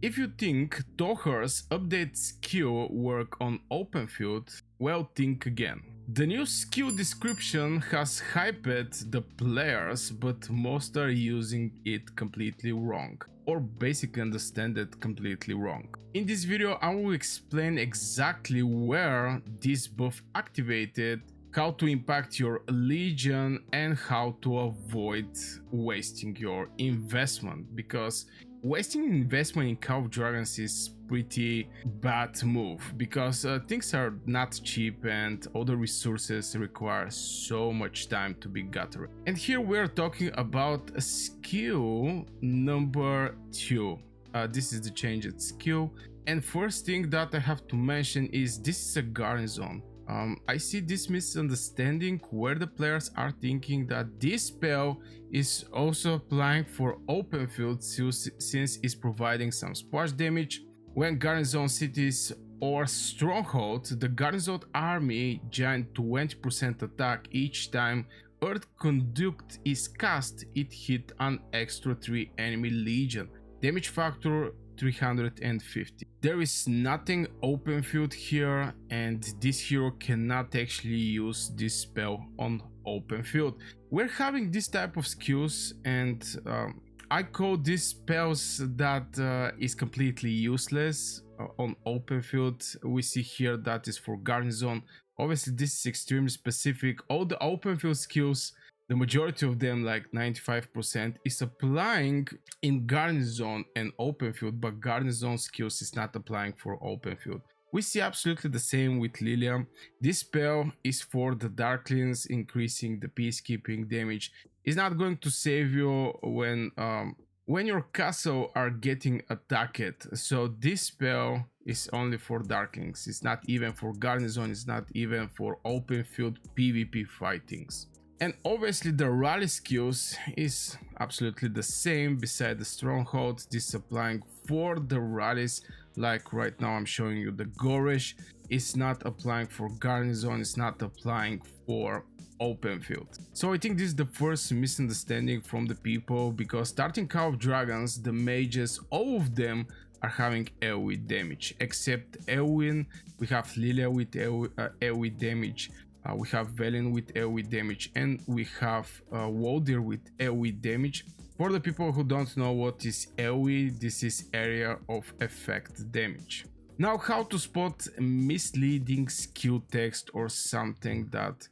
If you think Tohar's update skill work on open field, well, think again. The new skill description has hyped the players, but most are using it completely wrong, or basically understand it completely wrong. In this video I will explain exactly where this buff activated, how to impact your legion, and how to avoid wasting your investment, because wasting investment in Call of Dragons is pretty bad move, because things are not cheap and all the resources require so much time to be gathered. And here we're talking about a skill number 2. This is the changed skill, and first thing that I have to mention is this is a garrison. I see this misunderstanding where the players are thinking that this spell is also applying for open field since it's providing some splash damage. When garrison cities or stronghold, the garrison army gain 20% attack each time Earth Conduct is cast. It hit an extra 3 enemy legion. Damage factor 350. There is nothing open field here, and this hero cannot actually use this spell on open field. We're having this type of skills, and I call these spells that is completely useless on open field. We see here that is for garrison. Obviously this is extremely specific. All the open field skills, the majority of them, like 95%, is applying in garrison and open field, but garrison skills is not applying for open field. We see absolutely the same with Liliya. This spell is for the Darklings, increasing the peacekeeping damage. It's not going to save you when your castle are getting attacked. So this spell is only for Darklings. It's not even for garrison. It's not even for open field PvP fightings. And obviously the rally skills is absolutely the same. Beside the strongholds, this is applying for the rallies. Like right now I'm showing you the Goresh. It's not applying for garrison, it's not applying for open field. So I think this is the first misunderstanding from the people, because starting Call of Dragons, the mages, all of them are having AoE damage, except Elwin. We have Liliya with AoE damage. We have Velen with AoE damage, and we have Waldir with AoE damage. For the people who don't know what is AoE, this is area of effect damage. Now, how to spot misleading skill text or something that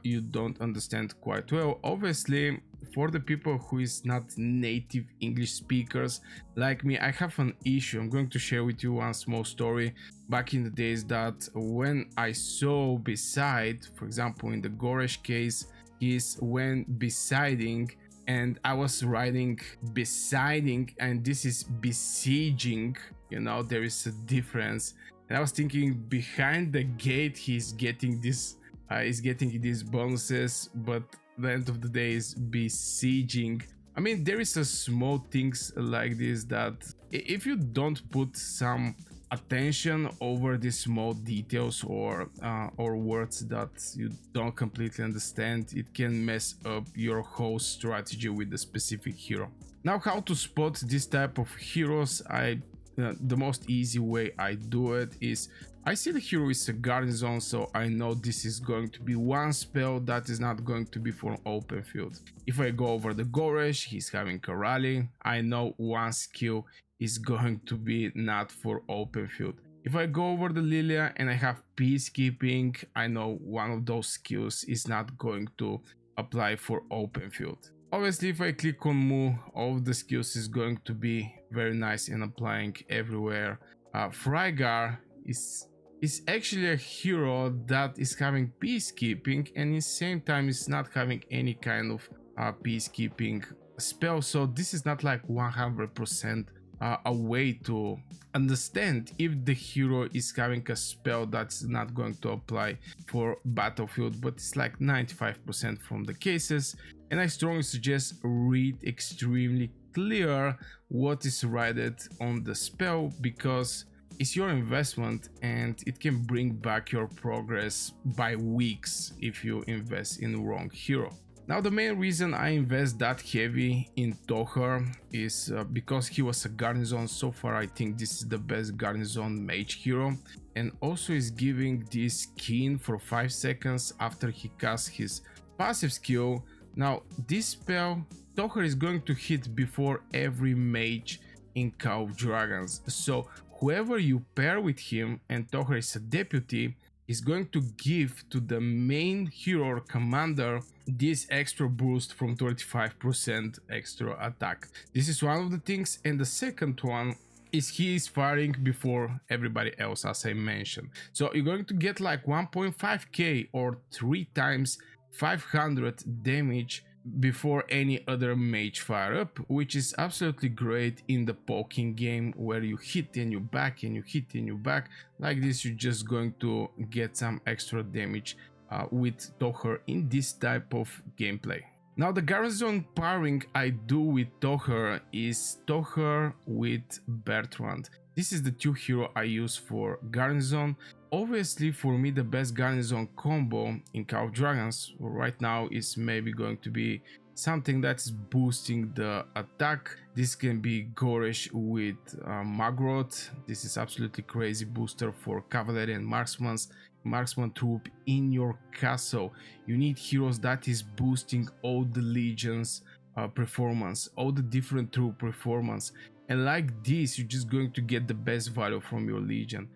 you don't understand quite well. Obviously, for the people who is not native English speakers like me, I have an issue. I'm going to share with you one small story back in the days, that when I saw beside, for example in the Goresh case, is when besiding, and I was writing besiding, and this is besieging. You know, there is a difference. And I was thinking, behind the gate he's getting this these bonuses, but the end of the day is besieging. I mean, there is a small things like this that if you don't put some attention over these small details or words that you don't completely understand, it can mess up your whole strategy with the specific hero. Now, how to spot this type of heroes? The most easy way I do it is, I see the hero is a garrison, so I know this is going to be one spell that is not going to be for open field. If I go over the Goresh, he's having a rally, I know one skill is going to be not for open field. If I go over the Liliya and I have peacekeeping, I know one of those skills is not going to apply for open field. Obviously, if I click on move, all of the skills is going to be very nice and applying everywhere. Frygar is actually a hero that is having peacekeeping, and at the same time is not having any kind of peacekeeping spell. So this is not like 100% a way to understand if the hero is having a spell that's not going to apply for battlefield, but it's like 95% from the cases. And I strongly suggest read extremely clear what is rated on the spell, because it's your investment and it can bring back your progress by weeks if you invest in the wrong hero. Now the main reason I invest that heavy in Tohar is because he was a garrison. So far I think this is the best garrison mage hero, and also is giving this skin for 5 seconds after he casts his passive skill. Now this spell Tohar is going to hit before every mage in Call of Dragons, so whoever you pair with him, and Tohar is a deputy, is going to give to the main hero or commander this extra boost from 35% extra attack. This is one of the things, and the second one is he is firing before everybody else, as I mentioned. So you're going to get like 1.5k or 3 times 500 damage before any other mage fire up, which is absolutely great in the poking game where you hit and you back and you hit and you back. Like this, you're just going to get some extra damage with Tohar in this type of gameplay. Now the garrison pairing I do with Tohar is Tohar with Bertrand. This is the two hero I use for garrison. Obviously for me the best garrison combo in Call of Dragons right now is maybe going to be something that's boosting the attack. This can be Goresh with Maggrat. This is absolutely crazy booster for cavalry and marksman troop in your castle. You need heroes that is boosting all the legions performance, all the different troop performance, and like this you're just going to get the best value from your legion.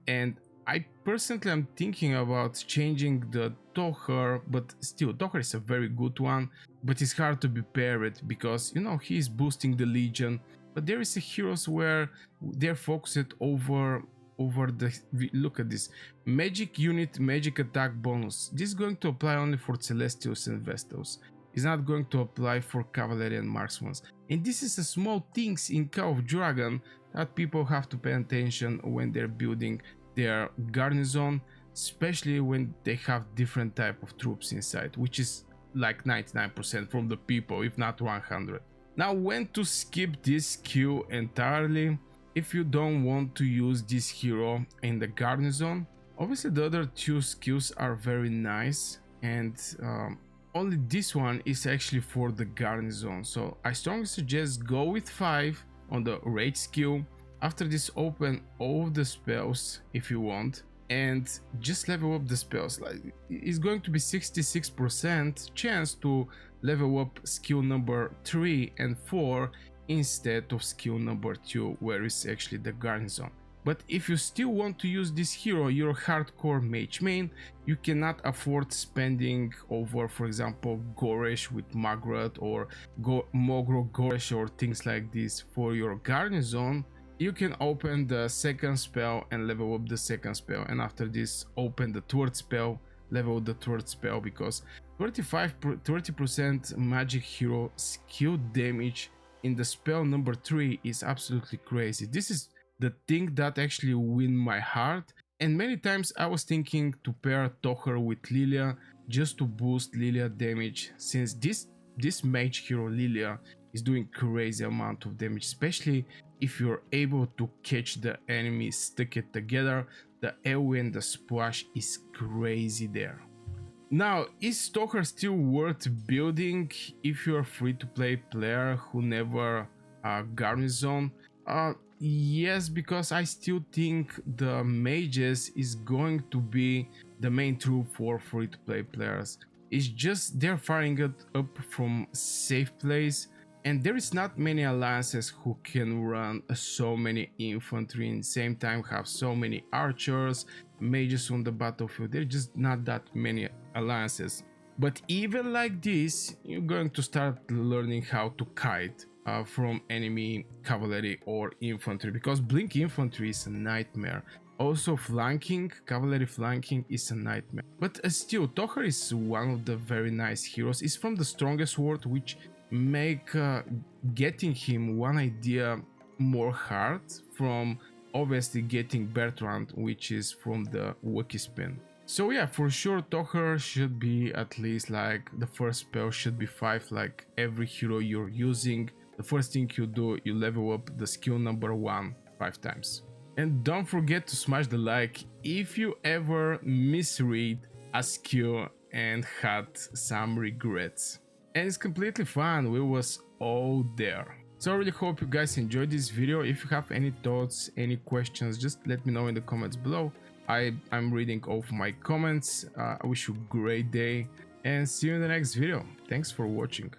And I personally am thinking about changing the Tohar, but still Tohar is a very good one, but it's hard to be paired because you know he is boosting the legion, but there is a heroes where they're focused over the, look at this magic unit, magic attack bonus. This is going to apply only for celestials and vestals. It's not going to apply for cavalry and marksmen, and this is a small things in Call of Dragon that people have to pay attention when they're building their garrison, especially when they have different type of troops inside, which is like 99% from the people, if not 100. Now when to skip this skill entirely if you don't want to use this hero in the garrison. Obviously the other two skills are very nice, and only this one is actually for the garrison, so I strongly suggest go with 5 on the rage skill. After this, open all of the spells if you want, and just level up the spells. Like it's going to be 66% chance to level up skill number 3 and 4 instead of skill number 2, where is actually the garrison. But if you still want to use this hero, you're a hardcore mage main, you cannot afford spending over, for example, Goresh with Maggrat or Mogro Goresh or things like this for your garrison. You can open the second spell and level up the second spell, and after this open the third spell, level the third spell, because 30% magic hero skill damage in the spell number 3 is absolutely crazy. This is the thing that actually win my heart, and many times I was thinking to pair Tohar with Liliya just to boost Liliya damage, since this mage hero Liliya is doing crazy amount of damage, especially if you're able to catch the enemy, stick it together. The AoE and the splash is crazy there. Now, is Tohar still worth building if you're a free-to-play player who never garrison? Yes, because I still think the mages is going to be the main troop for free-to-play players. It's just they're firing it up from safe place, and there is not many alliances who can run so many infantry in the same time, have so many archers, mages on the battlefield. There's just not that many alliances. But even like this, you're going to start learning how to kite from enemy cavalry or infantry, because blink infantry is a nightmare. Also flanking, cavalry flanking is a nightmare. But still, Tohar is one of the very nice heroes. He's from the strongest world, which make getting him one idea more hard from obviously getting Bertrand, which is from the wiki spin. So yeah, for sure Tohar should be at least like the first spell should be 5, like every hero you're using. The first thing you do, you level up the skill number 1 5 times. And don't forget to smash the like if you ever misread a skill and had some regrets. And it's completely fine, we was all there. So I really hope you guys enjoyed this video. If you have any thoughts, any questions, just let me know in the comments below. I'm reading all of my comments. I wish you a great day and see you in the next video. Thanks for watching.